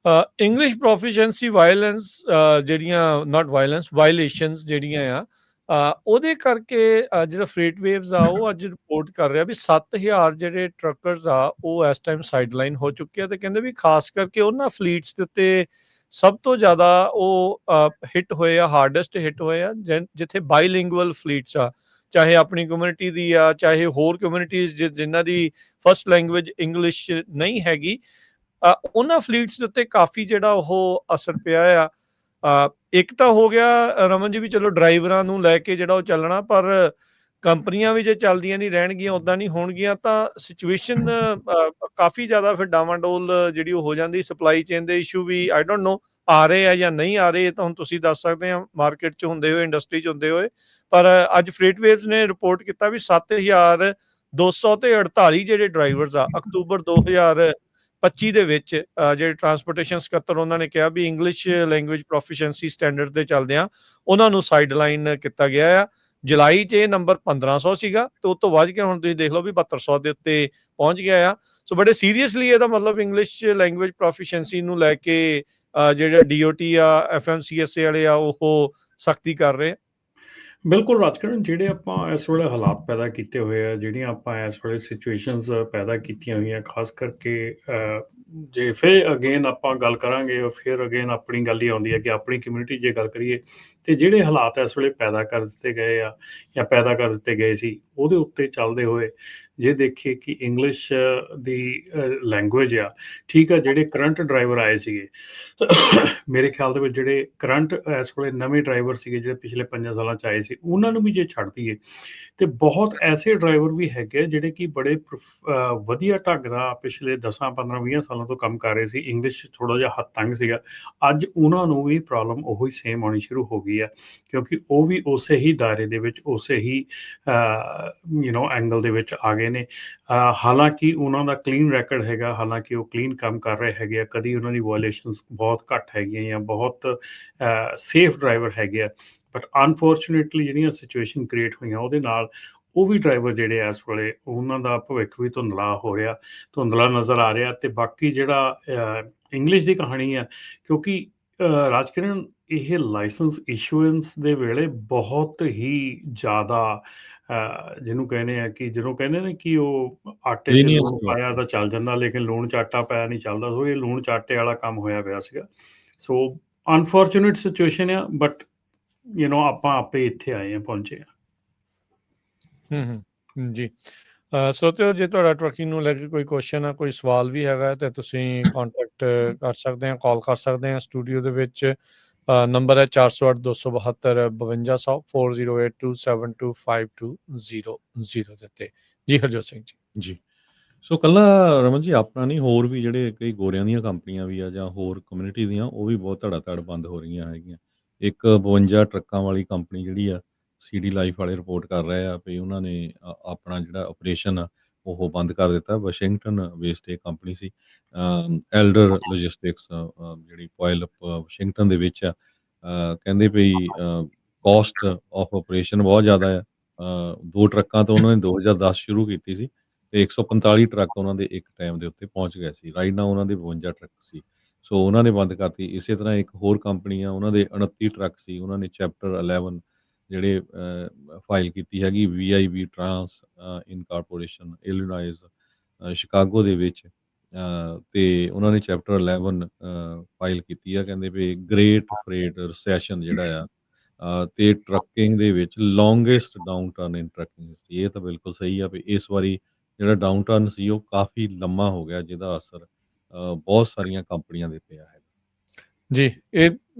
English proficiency violence ਜਿਹੜੀਆਂ ਨਾਟ violence violations ਜਿਹੜੀਆਂ ਆ ਉਹਦੇ ਕਰਕੇ ਜਿਹੜਾ ਫਰੇਟ ਵੇਵਸ ਆ ਉਹ ਅੱਜ ਰਿਪੋਰਟ ਕਰ ਰਿਹਾ ਵੀ 7000 ਜਿਹੜੇ ਟਰੱਕਰਸ ਆ ਉਹ ਇਸ ਟਾਈਮ ਸਾਈਡਲਾਈਨ ਹੋ ਚੁੱਕੇ ਆ ਤੇ ਕਹਿੰਦੇ ਵੀ ਖਾਸ ਕਰਕੇ ਉਹਨਾਂ ਫਲੀਟਸ ਦੇ ਉੱਤੇ ਸਭ ਤੋਂ ਜ਼ਿਆਦਾ ਉਹ ਹਿੱਟ ਹੋਏ ਆ, ਹਾਰਡੈਸਟ ਹਿੱਟ ਹੋਏ ਆ ਜਿੱਥੇ ਬਾਈਲਿੰਗੁਅਲ ਫਲੀਟਸ ਆ, ਚਾਹੇ ਆਪਣੀ ਕਮਿਊਨਿਟੀ ਦੀ ਆ ਚਾਹੇ ਹੋਰ ਕਮਿਊਨਿਟੀਜ਼ ਜਿਨ੍ਹਾਂ ਦੀ ਫਸਟ ਲੈਂਗੁਏਜ ਇੰਗਲਿਸ਼ ਨਹੀਂ ਹੈਗੀ, ਉਹਨਾਂ ਫਲੀਟਸ ਦੇ ਉੱਤੇ ਕਾਫੀ ਜਿਹੜਾ ਉਹ ਅਸਰ ਪਿਆ ਆ। ਇੱਕ ਤਾਂ ਹੋ ਗਿਆ ਰਮਨ ਜੀ ਵੀ ਚਲੋ ਡਰਾਈਵਰਾਂ ਨੂੰ ਲੈ ਕੇ ਜਿਹੜਾ ਉਹ ਚੱਲਣਾ, ਪਰ ਕੰਪਨੀਆਂ ਵੀ ਜੇ ਚੱਲਦੀਆਂ ਨਹੀਂ ਰਹਿਣਗੀਆਂ ਉੱਦਾਂ ਨਹੀਂ ਹੋਣਗੀਆਂ ਤਾਂ ਸਿਚੁਏਸ਼ਨ ਕਾਫੀ ਜ਼ਿਆਦਾ ਫਿਰ ਡਾਵਾਂਡੋਲ ਜਿਹੜੀ ਉਹ ਹੋ ਜਾਂਦੀ। ਸਪਲਾਈ ਚੇਨ ਦੇ ਇਸ਼ੂ ਵੀ ਆਈ ਡੋਂਟ ਨੋ ਆ ਰਹੇ ਆ ਜਾਂ ਨਹੀਂ ਆ ਰਹੇ, ਤਾਂ ਹੁਣ ਤੁਸੀਂ ਦੱਸ ਸਕਦੇ ਆ ਮਾਰਕੀਟ 'ਚ ਹੁੰਦੇ ਹੋਏ, ਇੰਡਸਟਰੀ 'ਚ ਹੁੰਦੇ ਹੋਏ। ਪਰ ਅੱਜ ਫਰੇਟ ਵੇਵਸ ਨੇ ਰਿਪੋਰਟ ਕੀਤਾ ਵੀ 7248 ਜਿਹੜੇ ਡਰਾਈਵਰਸ ਆ ਅਕਤੂਬਰ 2025 ਦੇ ਵਿੱਚ ਜਿਹੜੇ ਟਰਾਂਸਪੋਰਟੇਸ਼ਨ ਸਕੱਤਰ ਉਹਨਾਂ ਨੇ ਕਿਹਾ ਵੀ ਇੰਗਲਿਸ਼ ਲੈਂਗੁਏਜ ਪ੍ਰੋਫੀਸ਼ੀਐਂਸੀ ਸਟੈਂਡਰਡ ਦੇ ਚੱਲਦਿਆਂ ਉਹਨਾਂ ਨੂੰ ਸਾਈਡਲਾਈਨ ਕੀਤਾ ਗਿਆ ਆ। ਜੁਲਾਈ 'ਚ ਇਹ ਨੰਬਰ 1500 ਸੀਗਾ ਤੇ ਉਸ ਤੋਂ ਵੱਧ ਕੇ ਹੁਣ ਤੁਸੀਂ ਦੇਖ ਲਓ ਵੀ 7200 ਦੇ ਉੱਤੇ ਪਹੁੰਚ ਗਿਆ ਆ। ਸੋ ਬੜੇ ਸੀਰੀਅਸਲੀ ਇਹਦਾ ਮਤਲਬ ਇੰਗਲਿਸ਼ ਲੈਂਗੁਏਜ ਪ੍ਰੋਫੀਸ਼ੀਐਂਸੀ ਨੂੰ ਲੈ ਕੇ ਜਿਹੜੇ DOT ਆ FMCSA ਵਾਲੇ ਆ ਉਹ ਸਖਤੀ ਕਰ ਰਹੇ। ਬਿਲਕੁਲ ਰਾਜਕਰਨ, ਜਿਹੜੇ ਆਪਾਂ ਇਸ ਵੇਲੇ ਹਾਲਾਤ ਪੈਦਾ ਕੀਤੇ ਹੋਏ ਆ, ਜਿਹੜੀਆਂ ਆਪਾਂ ਇਸ ਵੇਲੇ ਸਿਚੁਏਸ਼ਨਸ ਪੈਦਾ ਕੀਤੀਆਂ ਹੋਈਆਂ, ਖਾਸ ਕਰਕੇ ਜੇ ਫਿਰ ਅਗੇਨ ਆਪਾਂ ਗੱਲ ਕਰਾਂਗੇ ਫਿਰ ਅਗੇਨ ਆਪਣੀ ਗੱਲ ਹੀ ਆਉਂਦੀ ਹੈ ਕਿ ਆਪਣੀ ਕਮਿਊਨਿਟੀ ਜੇ ਗੱਲ ਕਰੀਏ ਤੇ ਜਿਹੜੇ ਹਾਲਾਤ ਇਸ ਵੇਲੇ ਪੈਦਾ ਕਰ ਦਿੱਤੇ ਗਏ ਆ ਜਾਂ ਪੈਦਾ ਕਰ ਦਿੱਤੇ ਗਏ ਸੀ ਉਹਦੇ ਉੱਤੇ ਚੱਲਦੇ ਹੋਏ ਜੇ ਦੇਖੀਏ ਕਿ ਇੰਗਲਿਸ਼ ਦੀ ਲੈਂਗੁਏਜ ਆ, ਠੀਕ ਆ, ਜਿਹੜੇ ਕਰੰਟ ਡਰਾਈਵਰ ਆਏ ਸੀਗੇ ਮੇਰੇ ਖਿਆਲ ਦੇ ਵਿੱਚ ਜਿਹੜੇ ਕਰੰਟ ਇਸ ਵੇਲੇ ਨਵੇਂ ਡਰਾਈਵਰ ਸੀਗੇ ਜਿਹੜੇ ਪਿਛਲੇ 5 ਸਾਲਾਂ 'ਚ ਆਏ ਸੀ ਉਹਨਾਂ ਨੂੰ ਵੀ ਜੇ ਛੱਡ ਦਈਏ ਤੇ ਬਹੁਤ ਐਸੇ ਡਰਾਈਵਰ ਵੀ ਹੈਗੇ ਜਿਹੜੇ ਕਿ ਬੜੇ ਵਧੀਆ ਢੰਗ ਨਾਲ ਪਿਛਲੇ 10 15 20 ਸਾਲਾਂ ਤੋਂ ਕੰਮ ਕਰ ਰਹੇ ਸੀ। ਇੰਗਲਿਸ਼ ਥੋੜ੍ਹਾ ਜਿਹਾ ਹੱਥ ਤੰਗ ਸੀਗਾ, ਅੱਜ ਉਹਨਾਂ ਨੂੰ ਵੀ ਪ੍ਰੋਬਲਮ ਉਹੀ ਸੇਮ ਆਉਣੀ ਸ਼ੁਰੂ ਹੋ ਗਈ ਹੈ ਕਿਉਂਕਿ ਉਹ ਵੀ ਉਸੇ ਹੀ ਦਾਇਰੇ ਦੇ ਵਿੱਚ ਉਸੇ ਹੀ ਐਂਗਲ ਦੇ ਵਿੱਚ ਆ ਗਏ ਨੇ। ਹਾਲਾਂਕਿ ਉਹਨਾਂ ਦਾ ਕਲੀਨ ਰੈਕਡ ਹੈਗਾ, ਹਾਲਾਂਕਿ ਉਹ ਕਲੀਨ ਕੰਮ ਕਰ ਰਹੇ ਹੈਗੇ ਆ, ਕਦੀ ਉਹਨਾਂ ਦੀ ਵਾਇਲੇਸ਼ਨਸ ਬਹੁਤ ਘੱਟ ਹੈਗੀਆਂ ਜਾਂ ਬਹੁਤ ਸੇਫ ਡਰਾਈਵਰ ਹੈਗੇ ਆ, ਬਟ ਅਨਫੋਰਚੂਨੇਟਲੀ ਜਿਹੜੀਆਂ ਸਿਚੁਏਸ਼ਨ ਕ੍ਰੀਏਟ ਹੋਈਆਂ ਉਹਦੇ ਨਾਲ ਉਹ ਵੀ ਡਰਾਈਵਰ ਜਿਹੜੇ ਆ ਇਸ ਵੇਲੇ ਉਹਨਾਂ ਦਾ ਭਵਿੱਖ ਵੀ ਧੁੰਦਲਾ ਹੋ ਰਿਹਾ, ਧੁੰਦਲਾ ਨਜ਼ਰ ਆ ਰਿਹਾ। ਤੇ ਬਾਕੀ ਜਿਹੜਾ ਇੰਗਲਿਸ਼ ਦੀ ਕਹਾਣੀ ਆ, ਕਿਉਂਕਿ ਰਾਜਕਿਰਨ ਇਹ ਲਾਇਸੈਂਸ ਇਸ਼ੂਐਂਸ ਦੇ ਵੇਲੇ ਬਹੁਤ ਹੀ ਜ਼ਿਆਦਾ ਜਿਹਨੂੰ ਕਹਿੰਦੇ ਆ ਕਿ ਜਦੋਂ ਕਹਿੰਦੇ ਨੇ ਕਿ ਉਹ ਆਟੇ 'ਚ ਲੂਣ ਪਾਇਆ ਤਾਂ ਚੱਲ ਜਾਂਦਾ, ਲੇਕਿਨ ਲੂਣ 'ਚ ਆਟਾ ਪਾਇਆ ਨਹੀਂ ਚੱਲਦਾ। ਸੋ ਇਹ ਲੂਣ 'ਚ ਆਟੇ ਵਾਲਾ ਕੰਮ ਹੋਇਆ ਪਿਆ ਸੀਗਾ। ਸੋ ਅਨਫੋਰਚੂਨੇਟ ਸਿਚੁਏਸ਼ਨ ਆ, ਬਟ ਆਪਾਂ ਆਪੇ ਇੱਥੇ ਆਏ ਆ, ਪਹੁੰਚੇ ਆ। ਜੀ ਸੋਚਿਓ ਜੇ ਤੁਹਾਡਾ ਟਰੱਕਿੰਗ ਨੂੰ ਲੈ ਕੇ ਕੋਈ ਕੁਐਸਚਨ ਆ, ਕੋਈ ਸਵਾਲ ਵੀ ਹੈਗਾ ਤੇ ਤੁਸੀਂ ਕੰਟੈਕਟ ਕਰ ਸਕਦੇ ਆ, ਕਾਲ ਕਰ ਸਕਦੇ ਆ ਸਟੂਡੀਓ ਦੇ ਵਿੱਚ। ਨੰਬਰ ਹੈ 408 272 5200 4082725200 ਦੇ ਉੱਤੇ। ਜੀ ਹਰਜੋਤ ਸਿੰਘ ਜੀ। ਸੋ ਕੱਲਾ ਰਮਨ ਜੀ ਆਪਣਾ ਨਹੀਂ, ਹੋਰ ਵੀ ਜਿਹੜੇ ਕਈ ਗੋਰਿਆਂ ਦੀਆਂ ਕੰਪਨੀਆਂ ਵੀ ਆ ਜਾਂ ਹੋਰ ਕਮਿਊਨਿਟੀ ਦੀਆਂ, ਉਹ ਵੀ ਬਹੁਤ ਧੜਾ ਧੜ ਬੰਦ ਹੋ ਰਹੀਆਂ ਹੈਗੀਆਂ। ਇੱਕ 52 ਟਰੱਕਾਂ ਵਾਲੀ ਕੰਪਨੀ ਜਿਹੜੀ ਆ CD ਲਾਈਫ ਵਾਲੇ ਰਿਪੋਰਟ ਕਰ ਰਹੇ ਆ ਵੀ ਉਹਨਾਂ ਨੇ ਆਪਣਾ ਜਿਹੜਾ ਆਪਰੇਸ਼ਨ ਆ ਉਹ ਬੰਦ ਕਰ ਦਿੱਤਾ। ਵਾਸ਼ਿੰਗਟਨ ਬੇਸਡ ਇਹ ਕੰਪਨੀ ਸੀ, ਐਲਡਰ ਲੌਜਿਸਟਿਕਸ, ਜਿਹੜੀ ਪੁਆਇਲ ਵਾਸ਼ਿੰਗਟਨ ਦੇ ਵਿੱਚ ਆ। ਕਹਿੰਦੇ ਵੀ ਕੋਸਟ ਆਫ ਆਪਰੇਸ਼ਨ ਬਹੁਤ ਜ਼ਿਆਦਾ ਆ। 2 ਟਰੱਕਾਂ ਤੋਂ ਉਹਨਾਂ ਨੇ 2010 ਸ਼ੁਰੂ ਕੀਤੀ ਸੀ ਤੇ 145 ਟਰੱਕ ਉਹਨਾਂ ਦੇ ਇੱਕ ਟਾਈਮ ਦੇ ਉੱਤੇ ਪਹੁੰਚ ਗਏ ਸੀ। ਰਾਈਟ ਨਾਓ ਉਹਨਾਂ ਦੇ 52 ਟਰੱਕ ਸੀ, ਸੋ ਉਹਨਾਂ ਨੇ ਬੰਦ ਕਰਤੀ। ਇਸੇ ਤਰ੍ਹਾਂ ਇੱਕ ਹੋਰ ਕੰਪਨੀ ਆ, ਉਹਨਾਂ ਦੇ 29 ਟਰੱਕ ਸੀ, ਉਹਨਾਂ ਨੇ ਚੈਪਟਰ 11 ਜਿਹੜੇ ਫਾਈਲ ਕੀਤੀ ਹੈਗੀ VIV ਟਰਾਂਸ ਇਨਕਾਰਪੋਰੇਸ਼ਨ ਇਲੀਨਾਇਸ ਸ਼ਿਕਾਗੋ ਦੇ ਵਿੱਚ, ਤੇ ਉਹਨਾਂ ਨੇ ਚੈਪਟਰ 11 ਫਾਈਲ ਕੀਤੀ ਆ। ਕਹਿੰਦੇ ਵੀ ਗ੍ਰੇਟ ਫਰੇਟ ਰਿਸੈਸ਼ਨ ਜਿਹੜਾ ਆ ਤੇ ਟਰੱਕਿੰਗ ਦੇ ਵਿੱਚ ਲੌਂਗੈਸਟ ਡਾਊਨ ਟਰਨ ਇਨ ਟਰੱਕਿੰਗ ਹਿਸਟਰੀ। ਇਹ ਤਾਂ ਬਿਲਕੁਲ ਸਹੀ ਆ ਵੀ ਇਸ ਵਾਰੀ ਜਿਹੜਾ ਡਾਊਨ ਟਰਨ ਸੀ ਉਹ ਕਾਫੀ ਲੰਮਾ ਹੋ ਗਿਆ, ਜਿਹਦਾ ਅਸਰ ਬਹੁਤ ਸਾਰੀਆਂ ਕੰਪਨੀਆਂ ਦੇ ਪਿਆ ਹੈ। ਜੀ ਇਹ